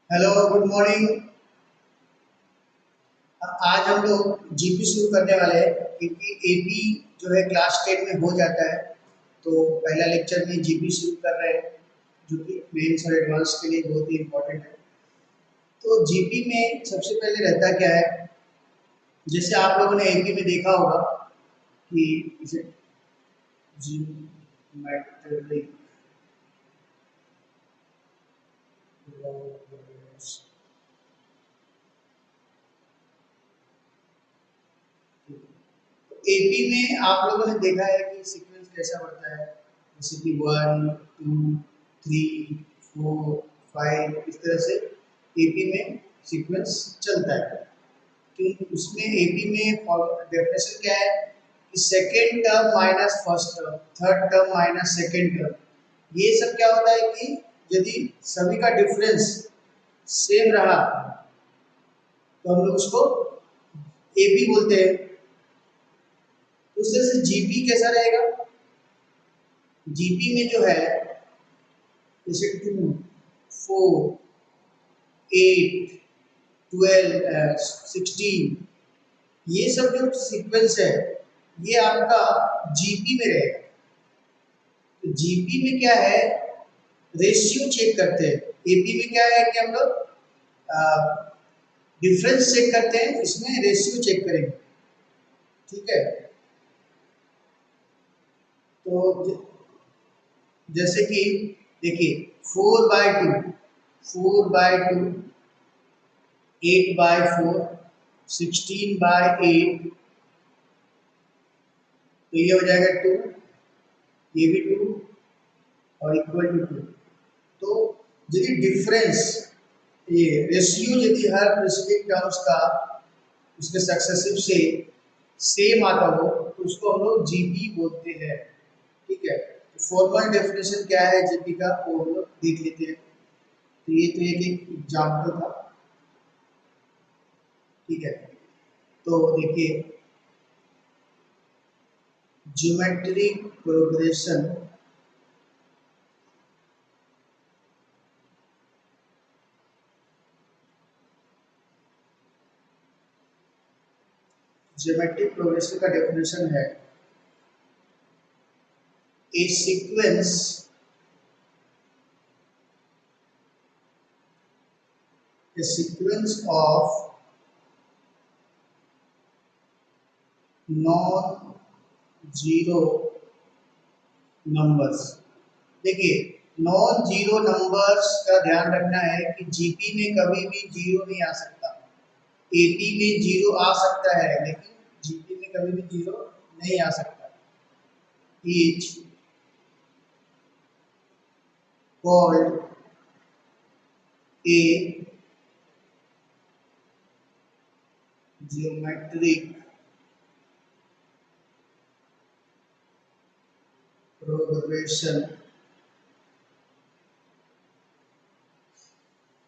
Hello, good morning. आज हम लोग जीपी शुरू करने वाले हैं क्योंकि एपी जो है क्लास 10 में हो जाता है। तो पहला लेक्चर में जीपी शुरू कर रहे हैं जो कि मेंस और एडवांस के लिए बहुत ही इम्पोर्टेंट है। तो जीपी में सबसे पहले रहता क्या है, जैसे आप लोगों ने एपी में देखा होगा कि इसे ज्योमेट्रिक एपी में आप लोगों ने देखा है कि सीक्वेंस कैसा बढ़ता है, जैसे कि 1 2 3 4 5 इस तरह से एपी में सीक्वेंस चलता है। तो उसमें एपी में डेफिनेशन क्या है कि second term minus first term, third term minus second term. ये सब क्या होता है कि यदि सभी का डिफरेंस सेम रहा तो हम लोग उसको एपी बोलते हैं। उससे जीपी कैसा रहेगा, जीपी में जो है जैसे 2 4 8 12 16, ये सब जो सीक्वेंस है ये आपका जीपी में रहेगा। तो जीपी में क्या है, रेशियो चेक करते हैं। एपी में क्या है कि हम लोग डिफरेंस चेक करते हैं, इसमें रेशियो चेक करेंगे। ठीक है। तो जैसे कि देखिए 4/2, 8/4, 16/8, तो ये हो जाएगा 2, ये भी 2 और इक्वल टू 2। तो यदि डिफरेंस, ये रेशियो यदि हर स्पेसिफिक टर्म्स का उसके सक्सेसिव से सेम आता हो तो उसको हम लोग जीपी बोलते हैं। ठीक है। तो फॉर्मल डेफिनेशन क्या है जीपी का वो हम लोग देख लेते हैं। तो ये तो एक एग्जाम्पल था। ठीक है। तो देखिए ज्योमेट्रिक प्रोग्रेशन, ज्योमेट्रिक प्रोग्रेशन का डेफिनेशन है a sequence of non zero numbers. देखिए नॉन जीरो नंबर्स का ध्यान रखना है कि जीपी में कभी भी जीरो नहीं आ सकता। एपी में जीरो आ सकता है लेकिन जीपी में कभी भी जीरो नहीं आ सकता। Is called a geometric progression.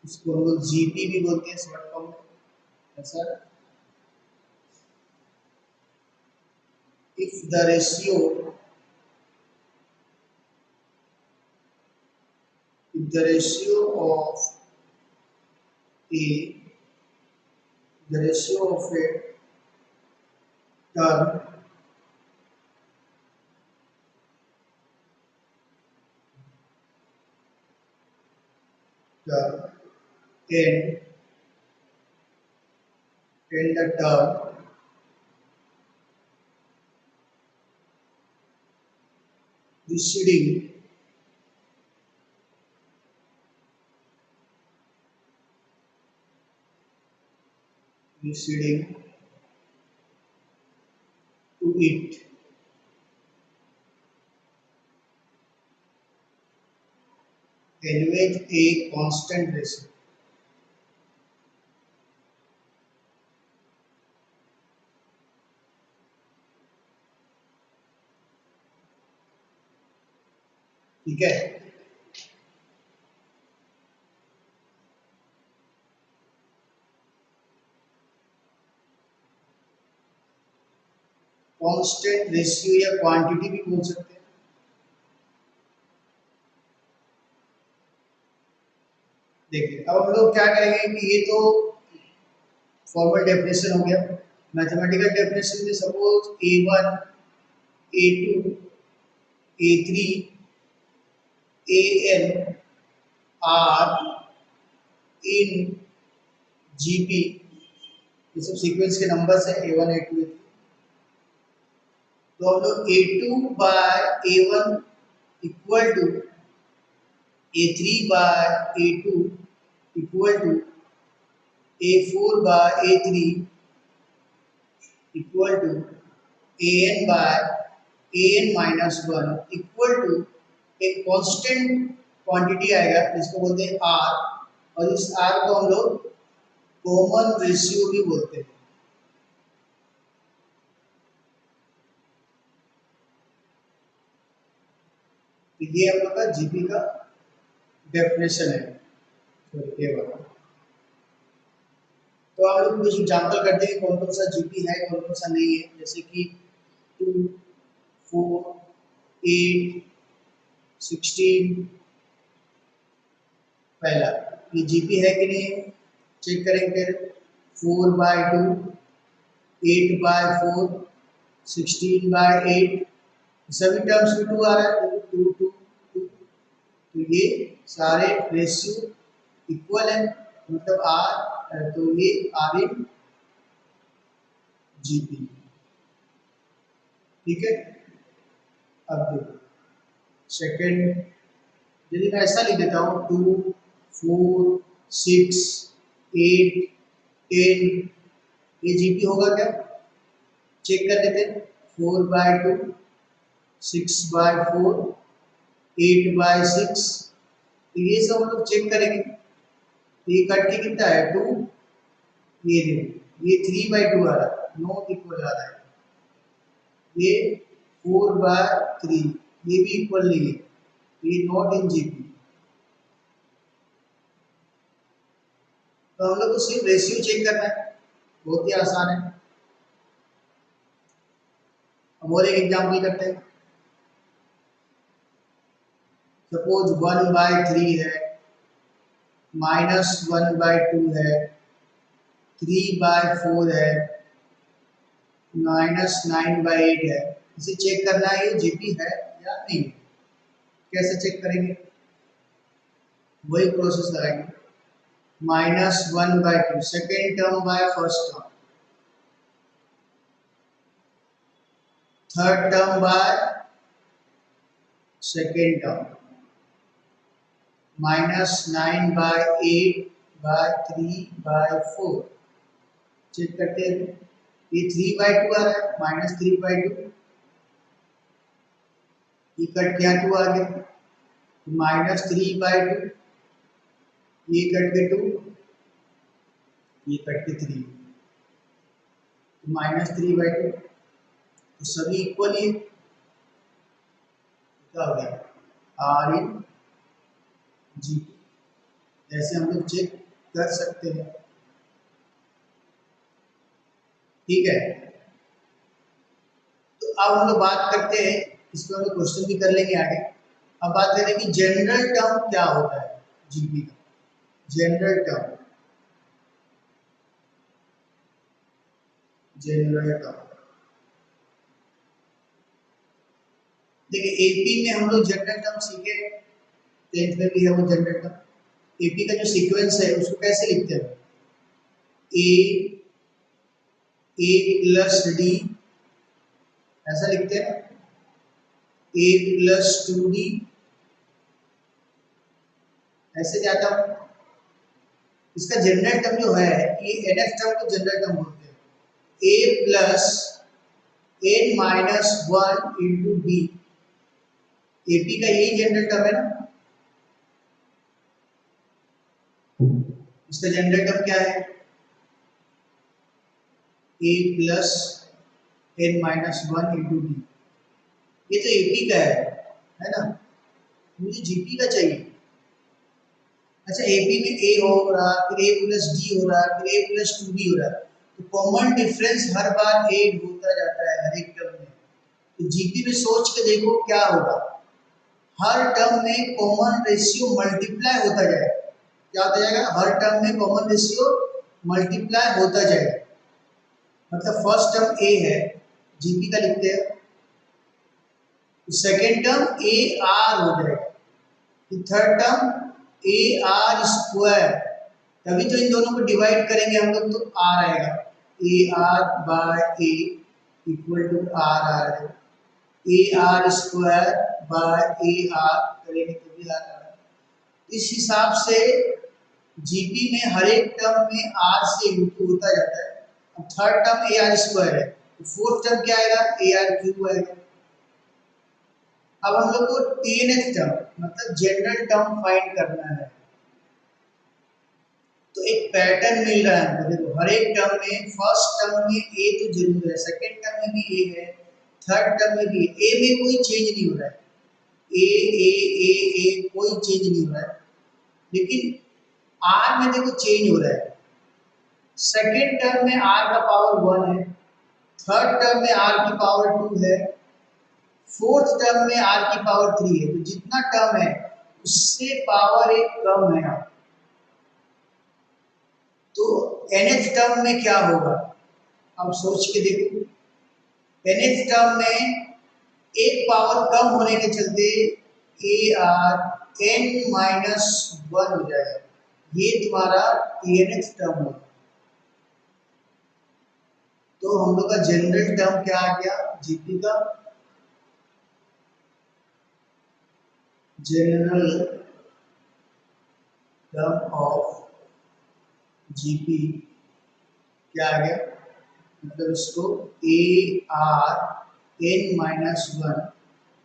इसको हम लोग जीपी भी बोलते हैं शॉर्ट फॉर्म में। ऐसा if the ratio of a the ratio of a term term and the term preceding preceding to it evaluate a constant ratio। ठीक है। कांस्टेंट रेशियो या क्वांटिटी भी बोल सकते हैं। देखिए अब हम लोग क्या करेंगे कि ये तो फॉर्मल डेफिनेशन हो गया। मैथमेटिकल डेफिनेशन में suppose A1 A2 A3 AN are in GP, ये सब सीक्वेंस के नंबर्स है A1 A2 A3। तो हम लोग A2 by A1 equal to A3 by A2 equal to A4 by A3 equal to AN by AN minus 1 equal to एक constant quantity आएगा जिसको बोलते हैं R, और इस R को हम लोग कॉमन रेशियो भी बोलते हैं। तो ये हम लोग का जीपी का डेफिनेशन है। सॉरी ये वाला। तो आप लोग कुछ एग्जांपल करते हैं कौन कौन सा जीपी है कौन कौन सा नहीं है, जैसे कि 2 4 8 16। पहला ये जीपी है कि नहीं चेक करेंगे। 4/2 8/4 16/8 सभी टर्म्स में 2 आ रहा है, 2 2 2। तो ये सारे रेशियो इक्वल है, मतलब आर, तो ये आर इन जीपी। ठीक है। अब देखो सेकेंड, यदि मैं ऐसा लिख देता हूँ 2 4 6 8 10, ये जीपी होगा क्या चेक कर लेते हैं। 4/2 6/4 8/6, तो ये सब हम लोग चेक करेंगे। तो ये कट के कितना है 2, ये देखो ये 3/2 आ रहा है, नॉट इक्वल आ रहा है। ये 4/3, ये भी इक्वल नहीं है, ये नॉट इन जीपी। तो हम लोग को सिर्फ रेशियो चेक करना है, बहुत ही आसान है। अब और एक एग्जाम्पल करते हैं। सपोज 1/3 है, -1/2 है, 3/4 है, -9/8 है। इसे चेक करना है ये जीपी है या नहीं। कैसे चेक करेंगे, वही प्रोसेस लगाएंगे। -1/2 second term by first term, third term by second term, -9/8/3/4। Check करते हैं, ये 3/2 आ रहा है, -3/2, ये कट के 2 आ गया, -3/2, ये कट के 2, ये कट के 3, -3/2, तो सभी इक्वल ही क्या हो गया आर इन जी। ऐसे हम लोग चेक कर सकते हैं। ठीक है। तो अब हम लोग बात करते हैं, इसमें हम लोग क्वेश्चन भी कर लेंगे आगे। अब बात करें कि जनरल टर्म क्या होता है जीपी का। जनरल टर्म, जनरल टर्म देखिए एपी में हम लोग जनरल टर्म सीखे, 10th में भी है वो जनरल टर्म। एपी का जो सीक्वेंस है उसको कैसे लिखते हैं, ए प्लस डी ऐसा लिखते हैं, A+2D ऐसे जाता हूँ। इसका जनरल टर्म जो है ये NF टर्म को जनरल टर्म बोलते हैं। A+N-1 इंटू बी, एपी का यही जनरल टर्म है ना। इसका जनरल टर्म क्या है, A+N-1 इंटू डी। ये तो एपी का है ना, मुझे जीपी का चाहिए। अच्छा एपी में ए हो रहा, फिर A+D हो रहा, फिर A+2D हो रहा, तो कॉमन डिफरेंस हर बार ऐड होता जाता है हर एक टर्म में। तो जीपी में सोच के देखो क्या होगा, हर टर्म में कॉमन रेशियो मल्टीप्लाई होता जाएगा। क्या होता जाएगा, हर टर्म में कॉमन रेशियो मल्टीप्लाई होता जाएगा। मतलब फर्स्ट टर्म ए है, जीपी का लिखते हैं, सेकेंड टर्म ए आर हो जाएगा, थर्ड टर्म ए आर स्क्वायर, तभी तो इन दोनों को डिवाइड करेंगे हम लोग तो आर आएगा, a r by a equal to r r, a r square by a r करेंगे तो भी आर आर। इस हिसाब से जीपी में हर एक टर्म में आर से इंटू होता जाता है। अब थर्ड टर्म ए आर स्क्वायर है, तो फोर्थ टर्म क्या आएगा, ए आर क्यूब आएगा। अब हम लोग को टीएनएफ टर्म मतलब जनरल टर्म फाइंड करना है, तो एक पैटर्न मिल रहा है हमको। देखो हर एक टर्म में फर्स्ट टर्म में ए तो जरूर है, सेकंड टर्म में भी ए है, थर्ड टर्म में भी ए में कोई चेंज नहीं हो रहा है, ए कोई चेंज नहीं हो रहा है, लेकिन आर में देखो चेंज हो रहा है। सेकंड टर्म में आर का पावर 1 है, थर्ड टर्म में आर की पावर 2 है, फोर्थ टर्म में आर की पावर 3 है। तो जितना टर्म है उससे पावर एक कम है। तो nth टर्म में क्या होगा, अब सोच के देखो, nth टर्म में एक पावर कम होने के चलते ए आर n माइनस 1 हो जाएगा, ये तुम्हारा nth टर्म होगा। तो हम लोग का जनरल टर्म क्या आ गया, जीपी का जनरल टर्म ऑफ जीपी क्या आ गया, मतलब इसको a r n minus 1,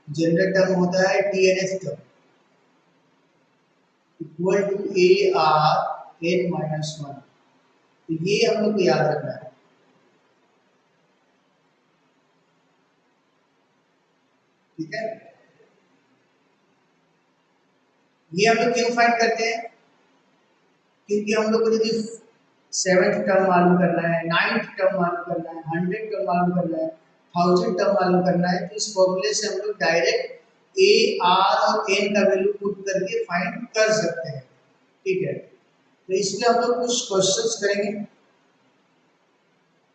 general term होता है t n of term equal to a r n minus 1। तो ये हम लोग को याद रखना है, ठीक है। ये हम लोग क्यों फाइंड करते हैं, क्योंकि हम लोग को यदि सेवेंथ टर्म मालूम करना है, नाइन्थ टर्म मालूम करना है, 100 टर्म मालूम करना है, 1000 टर्म मालूम करना है, तो इस फॉर्मूले से हम लोग डायरेक्ट ए आर और एन का वैल्यू पुट करके फाइंड कर सकते हैं, ठीक है। तो इसलिए हम लोग कुछ क्वेश्चंस करेंगे,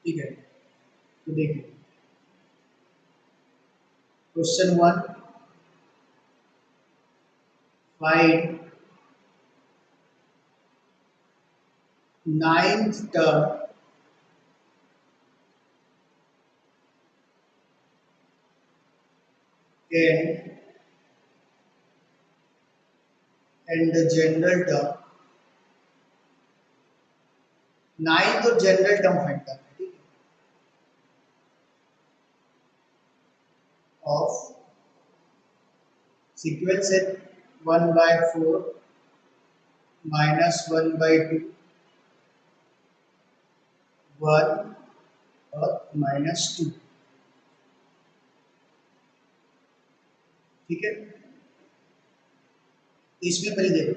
ठीक है। तो देखिए question 1, find ninth term and the general term, ninth और जनरल टर्म फाइंड करना है, ठीक है, ऑफ सीक्वेंस है 1/4 माइनस 1/2 1 और -2, ठीक है। इसमें पहले देखो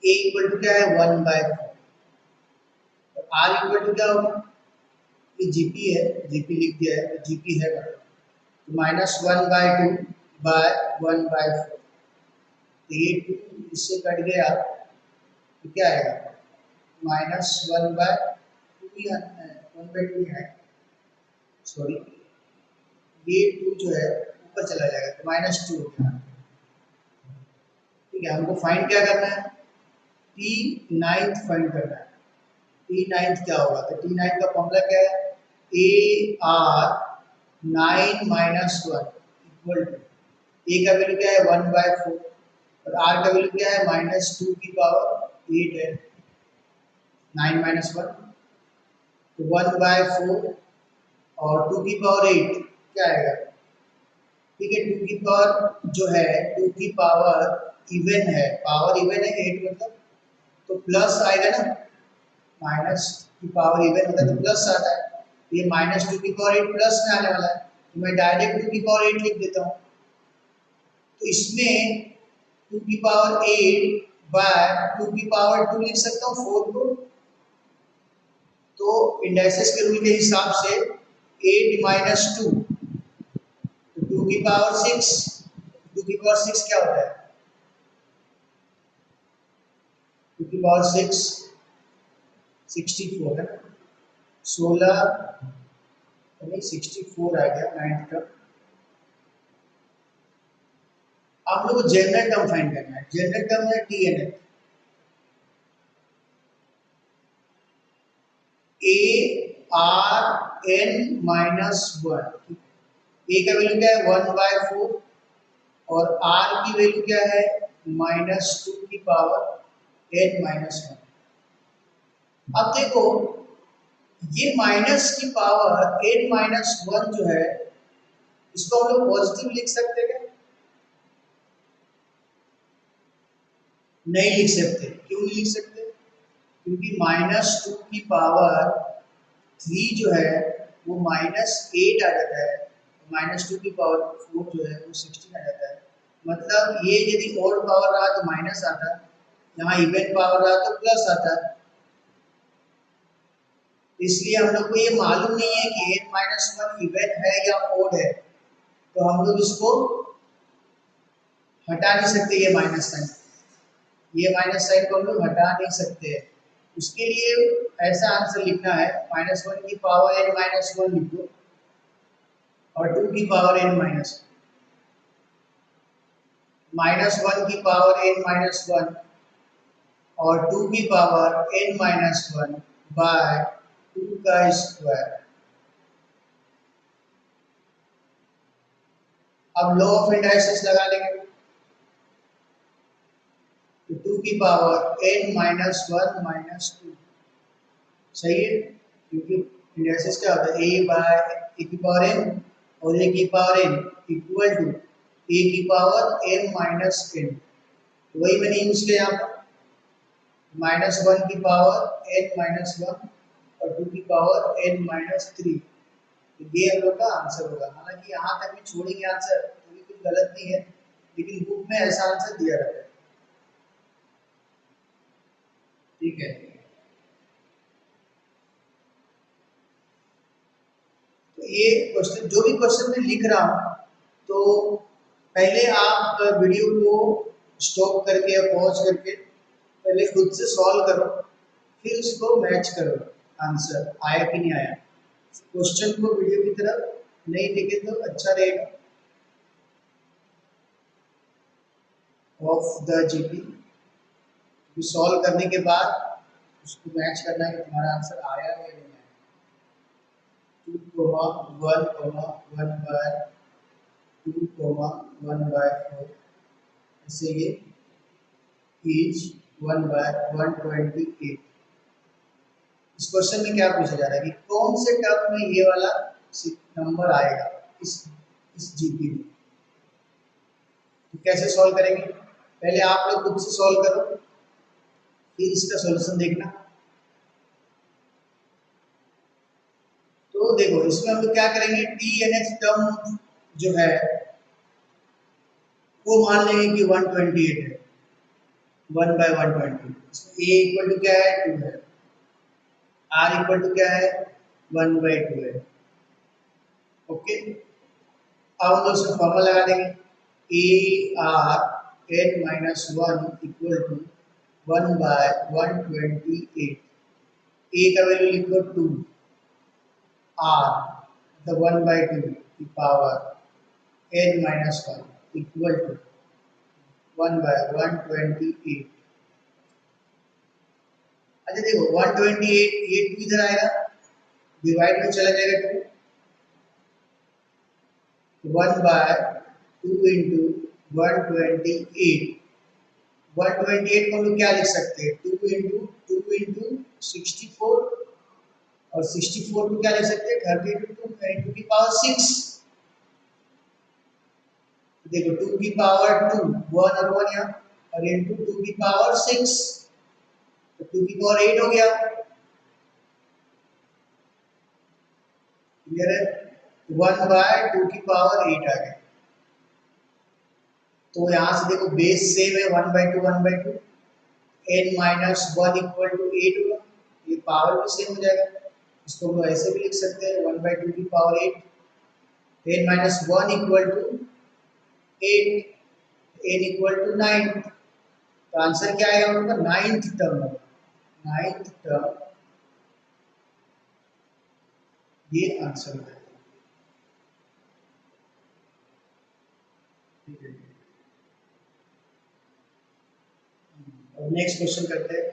a इक्वल टू क्या है 1/4 और r इक्वल टू क्या होगा, ये जीपी है, जीपी लिख दिया है, तो जीपी है तो -1/2 बाय 1/4, तो ये 2 इससे कट गया तो क्या आएगा -1/2 या 1/2 है, सॉरी ये 2 जो है ऊपर चला जाएगा तो -2 हो गया, ठीक है। हमको फाइंड क्या करना है, टी नाइन्थ फाइंड करना है। टी नाइन्थ क्या होगा, तो टी नाइन्थ का फॉर्मूला क्या है, a r 9 minus 1 equal to, a का वैल्यू क्या है 1/4 और आर का वैल्यू क्या है -2 की पावर 8 है, 9 माइनस 1 तो 1/4 और 2 की पावर 8 क्या आएगा, ठीक है। 2 की पावर जो है 2 की पावर इवन है, पावर इवन है 8 मतलब, तो प्लस आएगा ना, माइनस की पावर इवन होता है तो प्लस आता है, तो ये -2 की पावर 8 प्लस में आने वाला है, तो मैं डायरेक्ट 2 की पावर 8 लिख देता हूँ। तो इसमें 2 की पावर 8 बाय 2 की पावर 2 लिख सकता हूँ 4 को, तो इंडाइसेस के रूल के हिसाब से 8 माइनस 2 तो 2 की पावर 6, 2 की पावर 6 क्या होता है टू की पावर 6 64 है ना, 16 नहीं 64 आ गया नाइन्थ टर्म। आप लोग को जनरल टर्म फाइंड करना है। जनरल टर्म है t n f, a r n minus one. A का वैल्यू क्या है 1/4 और आर की वैल्यू क्या है -2 की पावर एन माइनस वन। अब देखो ये माइनस की पावर एन माइनस वन जो है इसको हम लोग पॉजिटिव लिख सकते हैं क्या? नहीं लिख सकते। क्यों नहीं लिख सकते? क्योंकि -2 की पावर 3 जो है वो -8 आ जाता है, -2 की पावर 4 जो है वो 16 आ जाता है। मतलब ये यदि ओड पावर रहा तो माइनस आता है, यहाँ इवन पावर रहा तो प्लस आता है। इसलिए हम लोग को ये मालूम नहीं है कि एन माइनस वन इवन है या ओड है, तो हम लोग इसको हटा नहीं सकते। ये माइनस साइन, ये माइनस साइन को हम लोग हटा नहीं सकते। उसके लिए ऐसा आंसर लिखना है -1 की पावर एन माइनस वन लिखो और 2 की पावर एन -1 की पावर एन माइनस वन और 2 की power n minus one by 2 का स्क्वायर। अब लॉ ऑफ इंडाइसिस लगा लेंगे, तो 2 की power n minus one minus two, सही है। क्योंकि इंडाइसिस क्या होता है ए बाय ए की पावर एन और ए की पावर एन इक्वल टू ए की पावर एन माइनस एन। वही मैंने यूज किया यहाँ पर -1 की पावर एन माइनस वन और 2 की पावर एन माइनस थ्री। तो ये हम लोग का आंसर होगा। हालांकि यहाँ तक भी छोड़ेंगे आंसर तो भी कुछ गलत नहीं है, लेकिन बुक में ऐसा आंसर दिया रहता है। ठीक है, तो ये क्वेश्चन जो भी क्वेश्चन मैं लिख रहा हूँ तो पहले आप वीडियो को स्टॉप करके या पॉज करके पहले खुद से सॉल्व करो, फिर उसको मैच करो आंसर आया कि नहीं आया। क्वेश्चन को वीडियो की तरफ नहीं देखे तो अच्छा रहेगा। ऑफ द जीपी सॉल्व करने के बाद उसको मैच करना है कि तुम्हारा आंसर आया है या नहीं आया। 2,1,2/4 ऐसे ये इज 1/128। इस क्वेश्चन में क्या पूछा जा रहा है कि कौन से टर्म में ये वाला नंबर आएगा इस जीपी में। तो कैसे सॉल्व करेंगे, पहले आप लोग खुद से सॉल्व करो फिर इसका सॉल्यूशन देखना। तो देखो इसमें हम लोग क्या करेंगे, टी एन एच टर्म जो है वो मान लेंगे कि 128 है, 1/120। इसमें ए इक्वल टू क्या है 2 है, आर इक्वल टू क्या है 1/2 है। ओके, अब हम लोग इसमें फॉर्मूला लगा देंगे a r n minus one equal to 1/128। ए का वैल्यू लिखो 2, आर द 1/2 की power n minus one equal to 1/128। अच्छा देखो 128 ये 2 इधर आएगा, डिवाइड में चला जाएगा 2, 1/2 इंटू 128। 128 को हम लोग क्या लिख सकते हैं 2 इंटू 64 और 64 को क्या लिख सकते हैं 32 की पावर 6। देखो 2 की पावर 2 1 और 1 यहाँ और इंटू 2 की पावर 6 तो 2 की पावर 8 हो गया। क्लियर है, 1/2 की पावर 8 आ गया। तो यहाँ से देखो बेस सेम है 1/2 n minus one equal to 8 होगा, ये पावर भी सेम हो जाएगा। इसको हम ऐसे भी लिख सकते हैं 1/2 की power 8 n minus one equal to 8 n equal to 9। तो आंसर क्या आएगा उनका? नाइन्थ टर्म, नाइन्थ टर्म, ये आंसर है। ठीक है, अब नेक्स्ट क्वेश्चन करते हैं।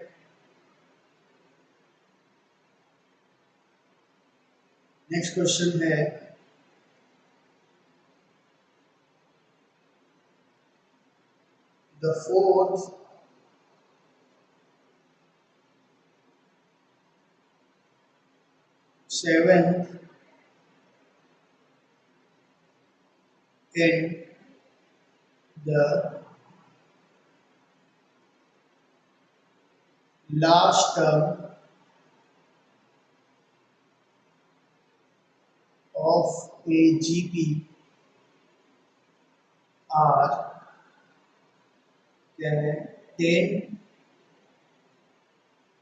नेक्स्ट क्वेश्चन है the fourth seventh and the last term of a GP are 10,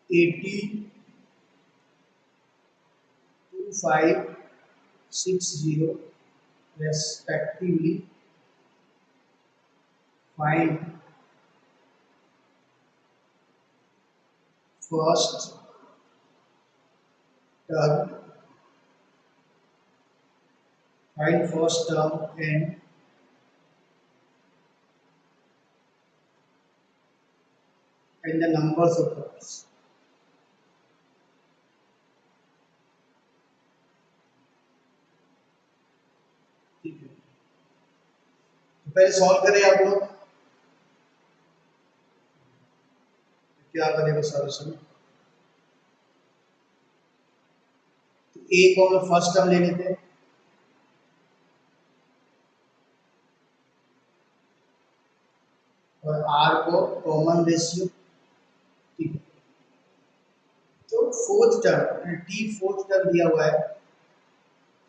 80, 2560 respectively. Find first term, find first term and the numbers of terms. ठीक है, तो पहले सॉल्व करें आप लोग। क्या करेगा सॉल्यूशन? तो ए को हम फर्स्ट टर्म ले लेते हैं, और आर को कॉमन रेशियो। ठीक है, तो fourth term t fourth term दिया हुआ है,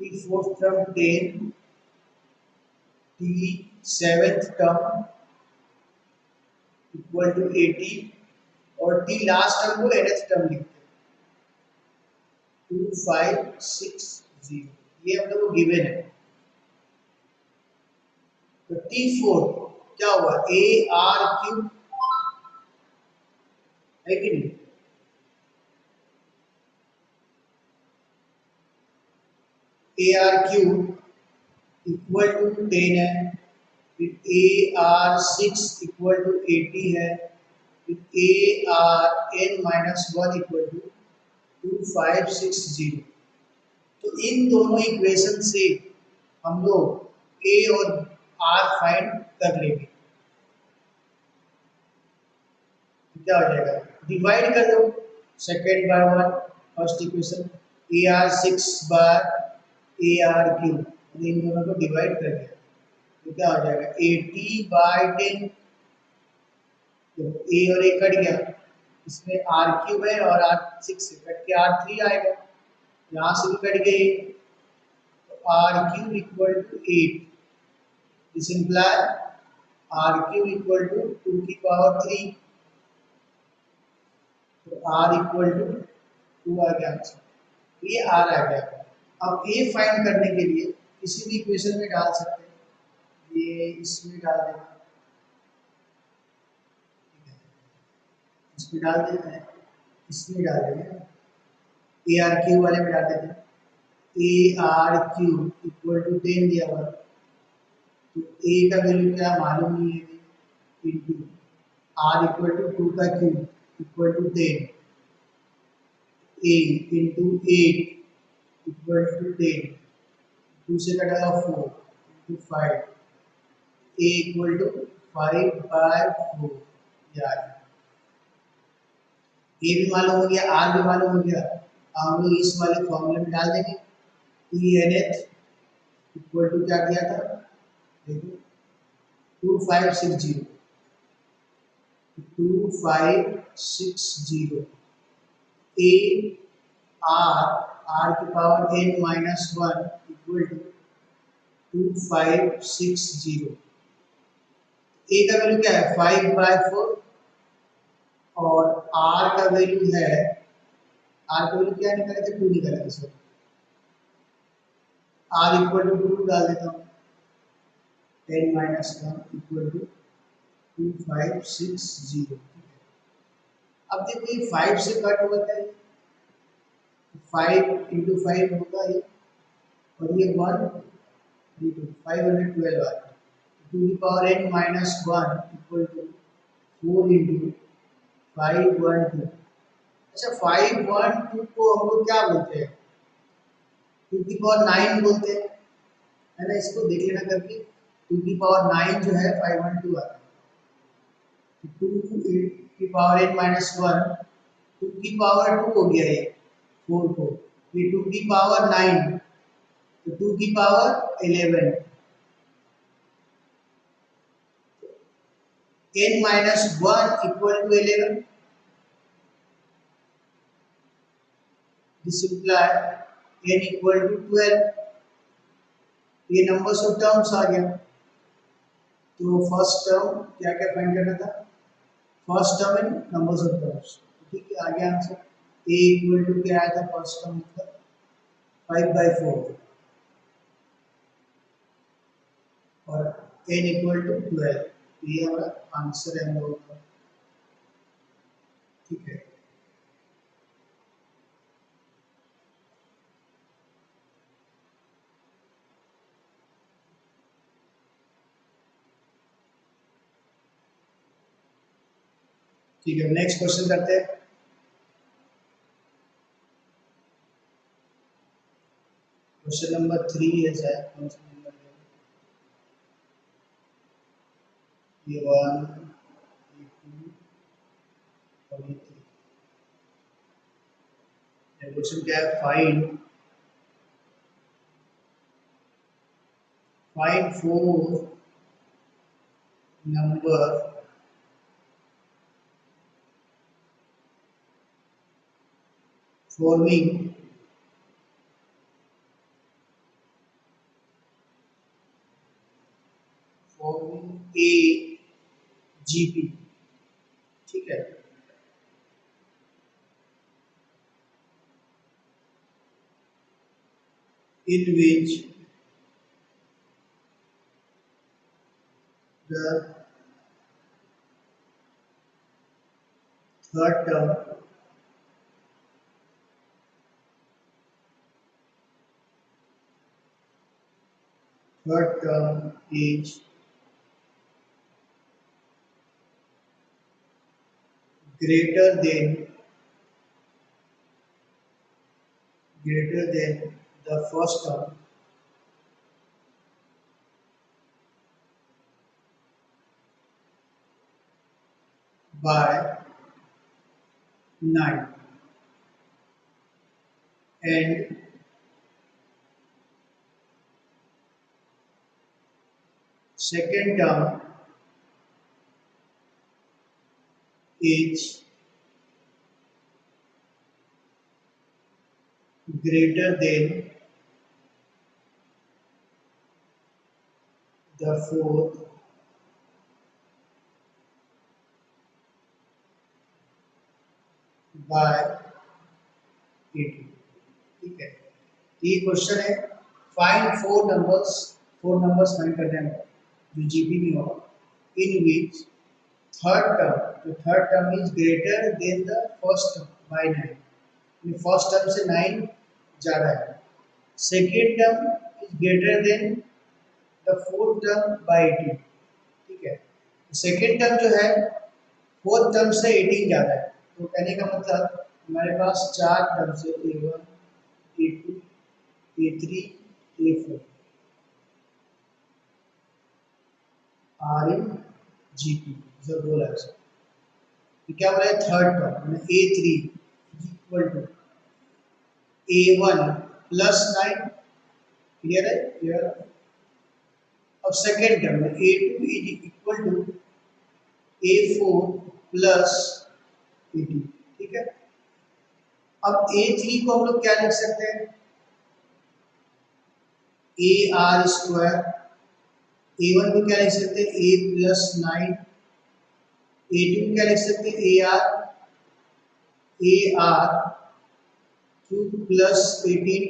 t fourth term 10, t seventh term equal to 80 और टी लास्ट टर्म को nth टर्म लिखते हैं 2560, ये हम लोग को गिवन है। तो टी फोर क्या हुआ? ए आर क्यू है कि नहीं? A r Q equal to 10 है, फिर ए आर 6 इक्वल टू 80 है, फिर a r n minus 1 equal to 2560। तो इन दोनों इक्वेशन से हम लोग ए और आर फाइंड कर लेंगे। क्या हो जाएगा? डिवाइड कर दो second by one, first equation a r 6 by a r q, इन दोनों को डिवाइड कर दिया तो क्या हो जाएगा? 80/10। तो ए और ए कट गया, इसमें आर क्यूब है और आर 6 से कट के आर 3 आएगा, यहाँ से भी कट गए तो r cube equal to 8। This imply r cube equal to 2 की पावर 3, तो आर इक्वल टू 2 आ गया आंसर। तो ये आर आ गया। अब ए फाइंड करने के लिए किसी भी इक्वेशन में डाल सकते हैं, ये इसमें डाल देना, इसमें डाल देते हैं, इसमें डाल देंगे, ए आर क्यू वाले में डाल देते हैं। A r Q equal to 10 दिया हुआ, तो ए का वैल्यू क्या मालूम नहीं है, इंटू आर इक्वल टू 2 का cube equal to 10, a into 8 equal to 10, 2 से कटेगा 4 इंटू 5, ए इक्वल टू 5/4 यार। ए भी मालूम हो गया, आर भी मालूम हो गया, हम लोग इस वाले फॉर्मूले में डाल देंगे। ई एन एच इक्वल टू क्या किया था, देखो 2560, 2560 ए आर, आर की power n minus 1 equal to 2560। ए का वैल्यू क्या है? 5/4 और आर का वैल्यू है, आर का वैल्यू क्या निकाले थे? 2 निकाले थे सर। आर इक्वल टू 2 डाल देता हूँ, 10 माइनस 1 इक्वल टू 2560। अब देखो ये 5 से कट होता है, 5 इंटू 5 होगा ये, और ये 1 इंटू 512 आ गया, two the power n minus 1 equal to 4 into 512। अच्छा 512 को हम लोग क्या बोलते हैं, टू दी पावर 9 बोलते हैं, है ना। इसको देख लेना करके, टू दी पावर 9 जो है 512 आता है, टू की पावर n माइनस 1, टू की पावर 2 हो गया ये 4 को, ये टू की पावर 9, तो टू की power 11, n minus 1 equal to 11, this imply n equal to 12। ये नंबर्स ऑफ टर्म्स आ गया। तो फर्स्ट टर्म क्या क्या फाइंड करना था, first term in numbers of terms, ठीक है। आगे आंसर a इक्वल टू क्या आया था फर्स्ट टर्म मतलब 5/4 और n इक्वल टू 12, ये हमारा आंसर है हम लोगों का, ठीक है। ठीक है, नेक्स्ट क्वेश्चन करते हैं। क्वेश्चन नंबर 3 है शायद, कौन सा नंबर है ये, 1 ये 2 और ये 3। क्वेश्चन क्या है, find 4 number forming a GP, ठीक है। in which the third term is greater than the first term by 9, and second term is greater than the fourth by 18, ठीक है। ये क्वेश्चन है, फाइंड 4 नंबर्स फाइंड करने हैं जो जीपी में होगा, in which third term is greater than the first term by 9, first term से 9 ज़्यादा है। Second term is greater than the fourth term by 18, ठीक है। सेकेंड टर्म जो है फोर्थ टर्म से 18 ज़्यादा है, तो कहने का मतलब हमारे पास 4 टर्म से A1 A2 A3 A4 are in GP, जो बोला है। तो क्या बोला है, third term A3 equal to A1 plus 9, clear है, क्लियर। अब second term A2 is equal to A4 plus A2, ठीक है। अब A3 को हम लोग क्या लिख सकते हैं, AR², A1 को क्या लिख सकते हैं A प्लस 9, A2 को क्या लिख सकते हैं AR³ प्लस 18,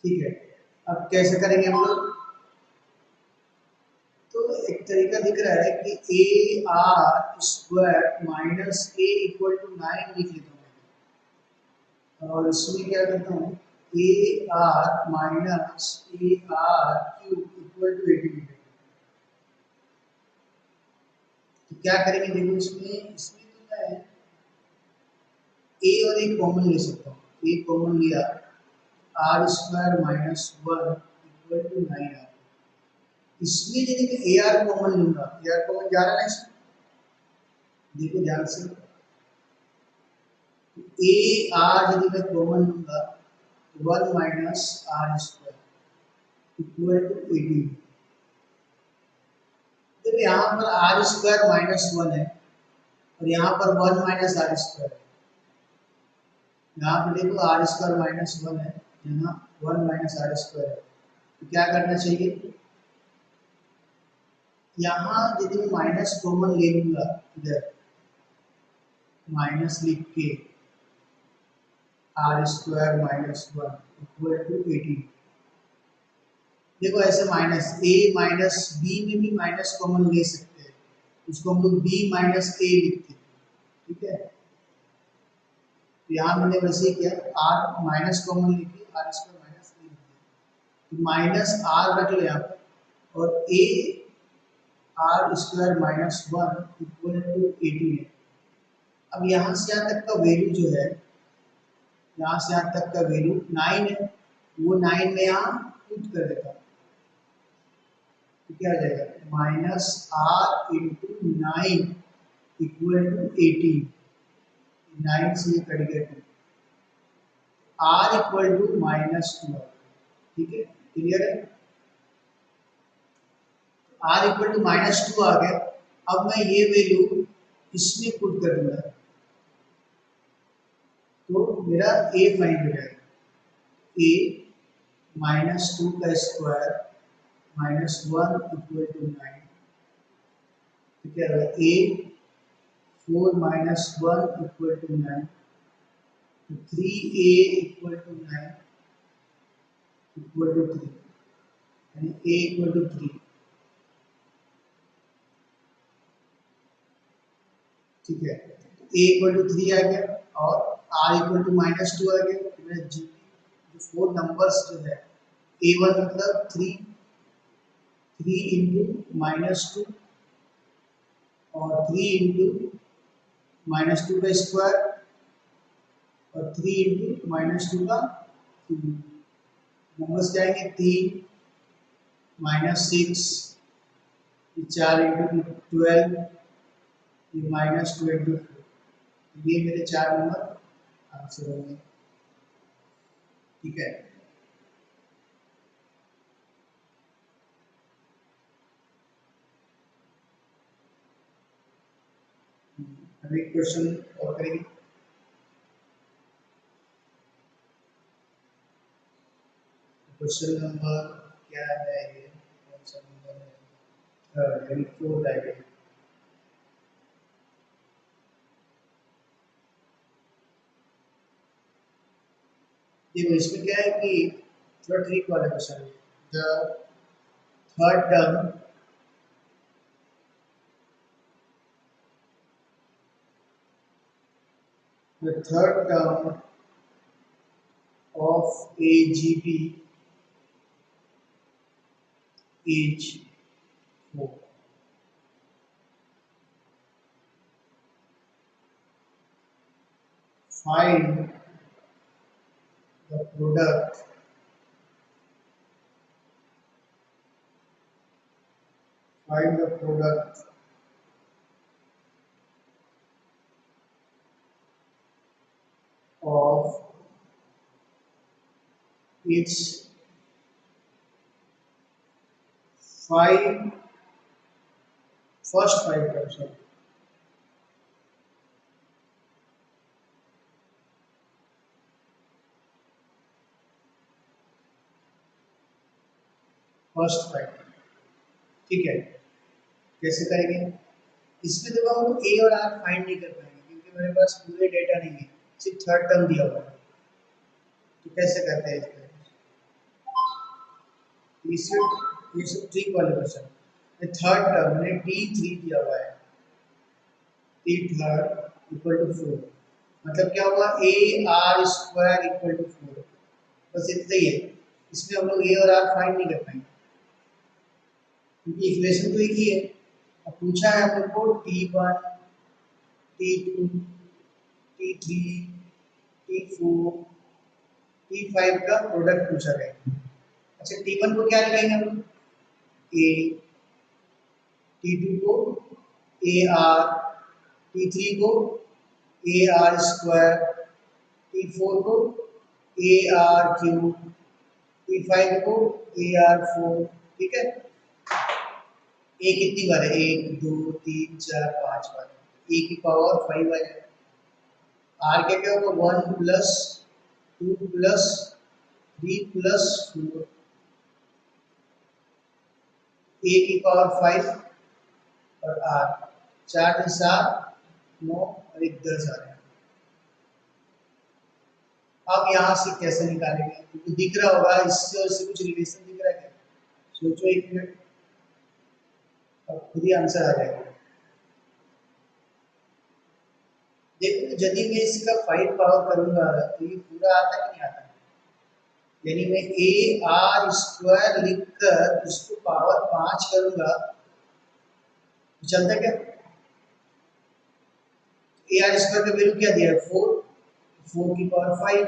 ठीक है। अब कैसे करेंगे हम लोग, तो एक तरीका दिख रहा है कि a r square minus a equal to 9 लिख लेता हूँ और इसमें क्या करता हूँ a r minus a r cube equal to 18। तो क्या करेंगे देखो इसमें इसमें तो मैं ए और ए कॉमन ले सकता हूँ। ए कॉमन लिया r square minus 1 equal to 9 r. इसमें यदि मैं ए आर कॉमन लूंगा, ए आर कॉमन जा रहा है इसमें, देखो ध्यान से ए आर यदि मैं कॉमन लूंगा 1 minus r square equal to 18। देखो यहाँ पर आर स्क्वायर माइनस 1 है और यहाँ पर 1 माइनस आर स्क्वायर है। यहाँ पर देखो आर स्क्वायर माइनस 1 है, यहाँ 1 माइनस आर स्क्वायर है। तो क्या करना चाहिए, यहाँ यदि मैं माइनस कॉमन ले लूंगा, इधर माइनस लिख के r square minus 1 equal to 18। देखो ऐसे माइनस ए माइनस बी में भी माइनस कॉमन ले सकते हैं, उसको हम लोग बी माइनस ए लिखते हैं, ठीक है। तो यहाँ मैंने वैसे ही किया, आर माइनस कॉमन लेके आर स्क्वायर माइनस ए लिख दिया, तो माइनस आर रख ले यहाँ पर और a r square minus 1 equal to 18 है। अब यहाँ से यहाँ तक का वैल्यू जो है, यहाँ से यहाँ तक का वैल्यू 9 है, वो 9 में यहाँ पुट कर देता हूँ, तो क्या आ जाएगा minus r into 9 equal to 18। 9 से ये कट गया 2, आर इक्वल टू माइनस 2, ठीक है, क्लियर है। आर इक्वल टू माइनस 2 आ गया। अब मैं ये वैल्यू इसमें पुट कर दूंगा तो मेरा ए फाइंड हो जाएगा, ए माइनस 2 का स्क्वायर माइनस 1 इक्वल टू 9, तो क्या होगा ए 4 माइनस 1 इक्वल टू 9, तो 3a equal to 9 equal to 3, यानी a इक्वल टू 3, ठीक है। तो a इक्वल टू 3 आ गया और r इक्वल टू माइनस 2 आ गया। तो मेरा जो 4 नंबर्स जो है a1 मतलब 3 इंटू माइनस 2 और 3 इंटू माइनस 2 का स्क्वायर और 3 इंटू माइनस 2 का क्यूब। नंबर्स क्या आएंगे 3 माइनस 6, 4 इंटू 12, ये माइनस 2 इंटू 4। ये मेरे 4 नंबर आंसर होंगे, ठीक है। अभी क्वेश्चन और करेंगे। क्वेश्चन नंबर क्या है, ये कौन सा नंबर है, यानी 4 है। देखो इसमें क्या है कि थोड़ा ट्रिक वाला क्वेश्चन है। The third term of AGB is 4. Find the product of its 5 first 5 terms. First 5, ठीक है। कैसे करेंगे, इसमें देखो हम ए और आर फाइंड नहीं कर पाएंगे क्योंकि मेरे पास पूरे डेटा नहीं है, सिर्फ थर्ड टर्म दिया हुआ है। तो कैसे करते हैं इसमें, ये सब ट्रिक वाले क्वेश्चन। थर्ड टर्म में t3 दिया हुआ है, t थर्ड इक्वल टू 4, मतलब क्या होगा a r square equal to 4, बस इतना ही है। इसमें हम लोग ए और आर फाइंड नहीं कर पाएंगे क्योंकि इक्वेशन तो एक ही है। अब पूछा है हम लोग को t1 t2 t3 t4 t5 का प्रोडक्ट पूछा गया। अच्छा t1 को क्या लिखेंगे हम लोग, a, t2 को ए आर, t3 को ए आर स्क्वायर, t4 को ए आर क्यूब, t5 को ए आर 4। ठीक है, ए कितनी बार है, 1 2 3 4 5 बार, ए की पावर 5 आ जाएगा। आर क्या क्या होगा 1 प्लस 2 प्लस 3 प्लस 4, ए की पावर 5 और आर 4 से 7 9 और 1 10 आ रहा है। अब यहाँ से कैसे निकालेंगे, क्योंकि दिख रहा होगा इससे और इससे कुछ रिलेशन दिख रहा है क्या, सोचो एक मिनट, अब खुद ही आंसर आ जाएगा। देखो यदि मैं इसका 5 पावर करूंगा तो ये पूरा आता कि नहीं आता, यानी मैं ए आर स्क्वायर लिखकर इसको पावर 5 करूंगा तो चलता क्या, ए आर स्क्वायर का वैल्यू क्या दिया है 4, 4 की पावर 5,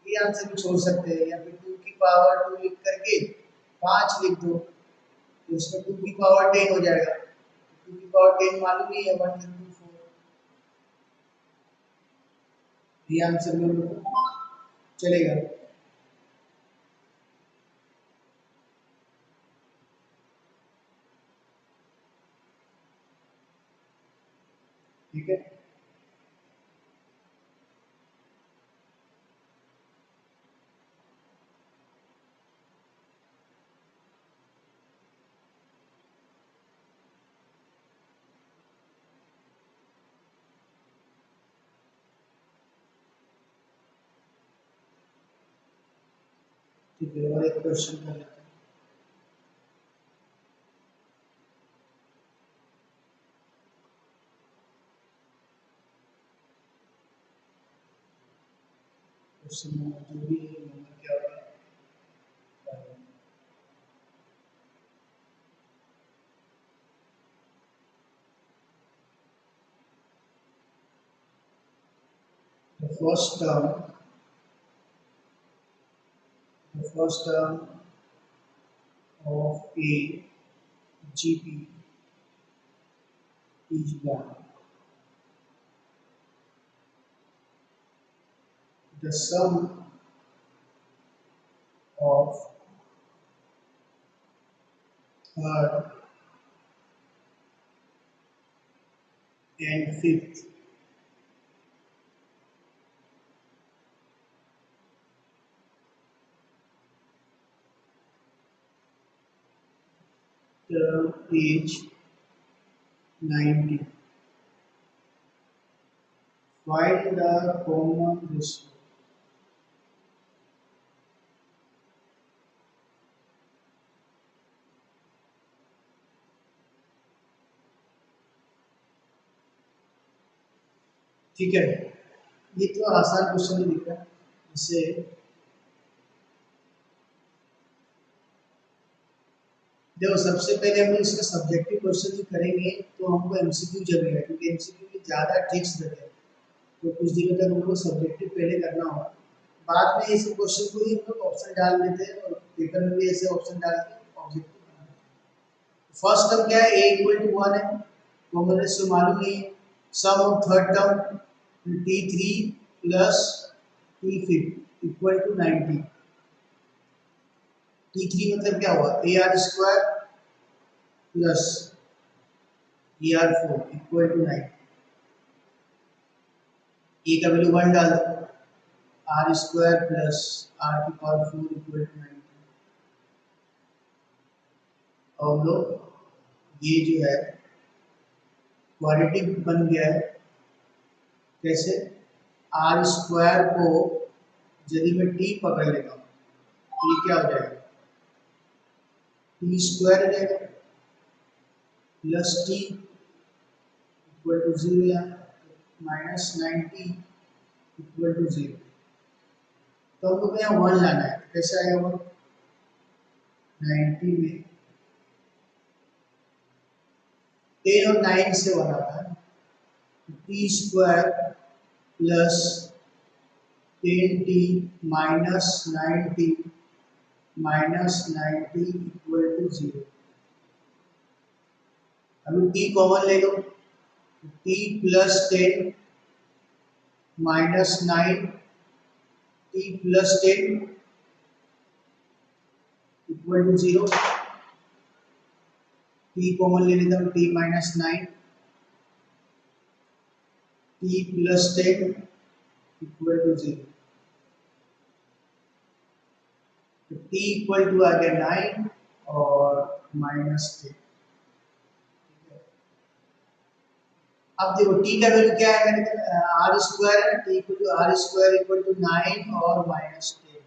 ये आंसर भी छोड़ सकते हैं, या फिर 2 की पावर 2 लिख करके 5 लिख दो तो इसमें 2 की पावर 10 हो जाएगा, 2 की पावर 10 मालूम नहीं है 1 2 4, ये आंसर में चलेगा। ठीक है, ठीक है, और एक क्वेश्चन कर लेते हैं। क्वेश्चन नंबर जो भी है नंबर क्या होगा, the first term the first term of a GP is 1, the sum of third and fifth term is 90, find the common ratio। ठीक है, ये तो आसान क्वेश्चन ही दिख रहा है, इसे देखो सबसे पहले हम लोग इसका सब्जेक्टिव क्वेश्चन करेंगे तो हमको एमसीक्यू जमेगा, क्योंकि एमसीक्यू में ज़्यादा ट्रिक्स रहते हैं, तो कुछ दिनों तक हमको सब्जेक्टिव पहले करना होगा, बाद में इस क्वेश्चन को ही हम लोग ऑप्शन डाल देते हैं और पेपर में भी ऐसे ऑप्शन डाल के ऑब्जेक्टिव। फर्स्ट टर्म क्या है, ए इक्वल टू 1 है, कॉमन रेशियो मालूम नहीं है, sum of third term t3 plus t5 equal to 90, t3 मतलब क्या हुआ a r square plus a r 4 equal to 9, a का वैल्यू 1 डाल दो, आर स्क्वायर प्लस आर की पावर 4 इक्वल टू 9, और हम लोग ये जो है क्वाड्रेटिक बन गया है, कैसे, आर स्क्वायर को यदि मैं टी पकड़ लेता हूँ तो ये क्या हो जाएगा, टी स्क्वायर हो जाएगा, प्लस टी इक्वल टू 0 या माइनस 90 इक्वल टू 0। तो हमको यहाँ 1 लाना है, तो कैसे आएगा वो? 90 में 10 और 9 से 1 आता है, t square plus 10t minus 90 equal to 0। अभी t कॉमन ले लो, t plus 10 minus 9 t plus 10 equal to 0। t common ले लेता हूँ, t minus 9 t plus 10 equal to 0। तो t इक्वल टू आ गया 9 और माइनस 10। अब देखो t का वैल्यू क्या है, आर स्क्वायर है, t equal to r square equal to 9 और minus 10।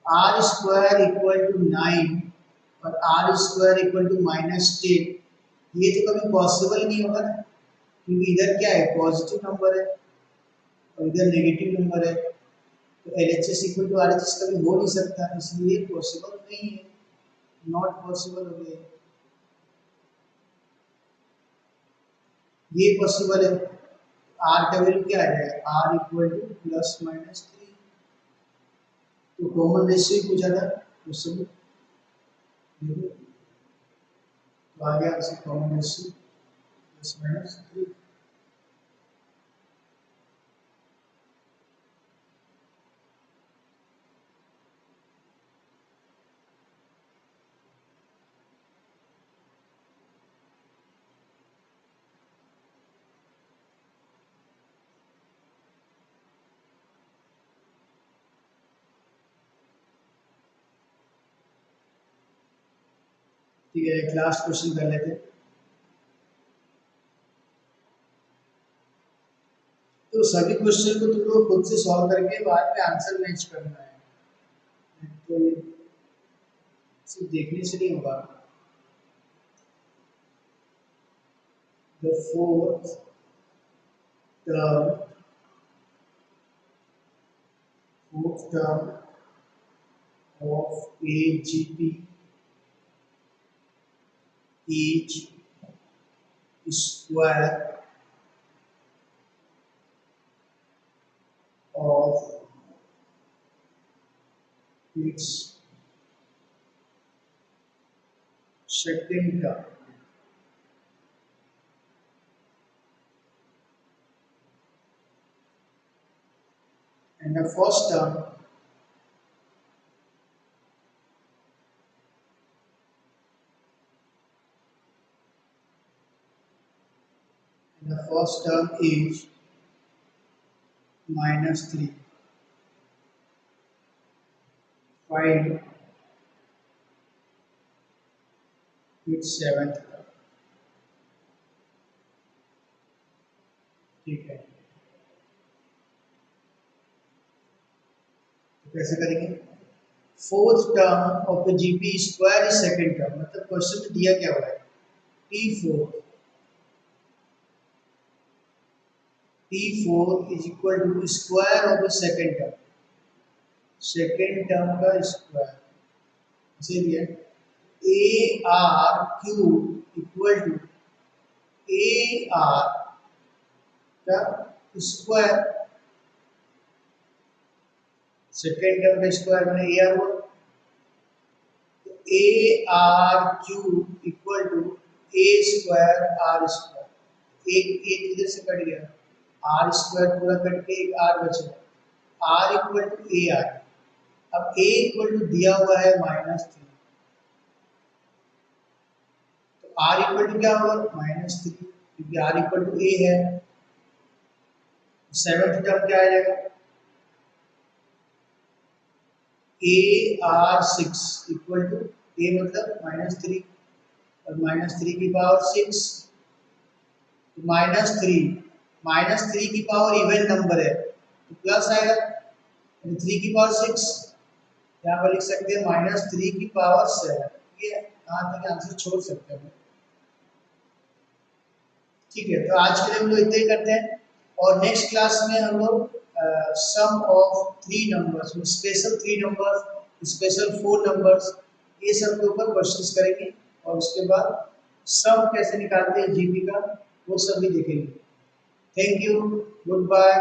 R square equal to 9 और r square equal to minus 10, ये तो कभी पॉसिबल नहीं होगा ना, क्योंकि इधर क्या है, पॉजिटिव नंबर है और इधर नेगेटिव नंबर है। तो LHS इक्वल टू RHS कभी हो नहीं सकता, इसलिए पॉसिबल नहीं है, नॉट पॉसिबल हो गया। ये पॉसिबल है। आर का वैल्यू क्या आ जाएगा, r equal to plus minus 3। तो कॉमन रेशियो पूछा था क्वेश्चन में, देखो तो आ गया आपसे कॉमन रेशियो प्लस माइनस 3। ठीक है, एक लास्ट क्वेश्चन कर लेते हैं। तो सभी क्वेश्चन को तुम लोग खुद से सॉल्व करके बाद में आंसर मैच करना है, तो सिर्फ देखने से नहीं होगा। The fourth term of AGP is square of its second term. And the first term is minus 3. Find its seventh term. ठीक है, तो कैसे करेंगे? Fourth term of GP square is second term, मतलब क्वेश्चन में दिया क्या हुआ है, T4 is equal to square of the second term, second term का स्क्वायर, इसे दिया a r Q equal to a r का स्क्वायर, सेकेंड टर्म का स्क्वायर मैंने ए आर हुआ, तो a r Q equal to a square r square, एक एक इधर से कट गया, आर स्क्वायर पूरा कट के एक आर बचा, r equal to a r. अब a इक्वल टू दिया हुआ है माइनस 3, तो r इक्वल टू क्या होगा, माइनस 3, क्योंकि r इक्वल टू a है। सेवेंथ टर्म क्या आ जाएगा, AR6 इक्वल टू a मतलब माइनस 3 और माइनस 3 की पावर 6, तो माइनस 3 की पावर इवन नंबर है तो प्लस आएगा, 3 की पावर 6, यहाँ पर लिख सकते हैं माइनस 3 की पावर 7। ये यहाँ तक आंसर छोड़ सकते हैं। ठीक है, तो आज के लिए हम लोग इतना ही करते हैं और नेक्स्ट क्लास में हम लोग sum of three numbers, special three numbers, special four numbers, ये सब के ऊपर क्वेश्चंस करेंगे और उसके बाद सम कैसे निकालते हैं जीपी का वो सब भी देखेंगे। Thank you, good bye.